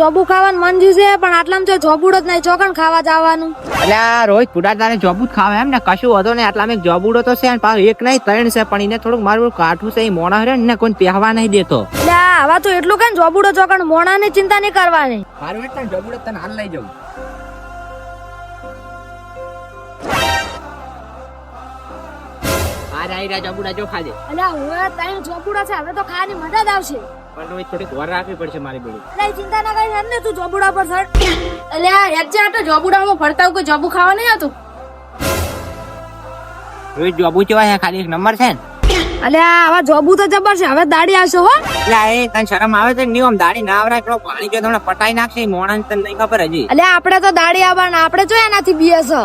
જોબુ ખાવાનું મન જ્યું છે પણ આટલામાં તો જોબુડો જ નહીં, ચોકણ ખાવા જવાનું. એટલે રોજ કુડા તારે જોબુ જ ખાવે એમ ને? કશું વધો નહીં. આટલામાં એક જોબુડો તો છે, પાછું એક નહીં ત્રણ છે, પણ એને થોડુંક મારું કાઠું છે. એ મોણા રે ને કોઈ પહેવા નહીં દેતો. એટલે આવા તો એટલું કે જોબુડો ચોકણ મોણાની ચિંતા નહીં કરવાની. મારું એટલે જોબુડો તને હાલ લઈ જાઉં. આ રહ્યા જોબુડા જો ખાજે. એટલે હવે ત્રણ જોબુડા છે, હવે તો ખાવાની મજા જ આવશે. પણ તો થોડીક વાર રાખવી પડશે મારી બેડી. એટલે ચિંતા ના કરી ને તું જોબુડા પર સર. એટલે એક જે આટો જોબુડામાં ફરતા કોઈ જોબુ ખાવા નહીં આવતું. રોજ જોબુ કેવા છે? ખાલી એક નંબર છે ને. એટલે આવા જોબુ તો જબર છે. હવે દાડી આવશે હો. એટલે એ તને શરમ આવે છે નિયમ દાડી ના આવરાય પેલો પાણી જો તમને પટાઈ નાખશે મોણા ને તને નહીં ખબર હજી. એટલે આપણે તો દાડી આવવાના, આપણે જો એનાથી બીએ છે.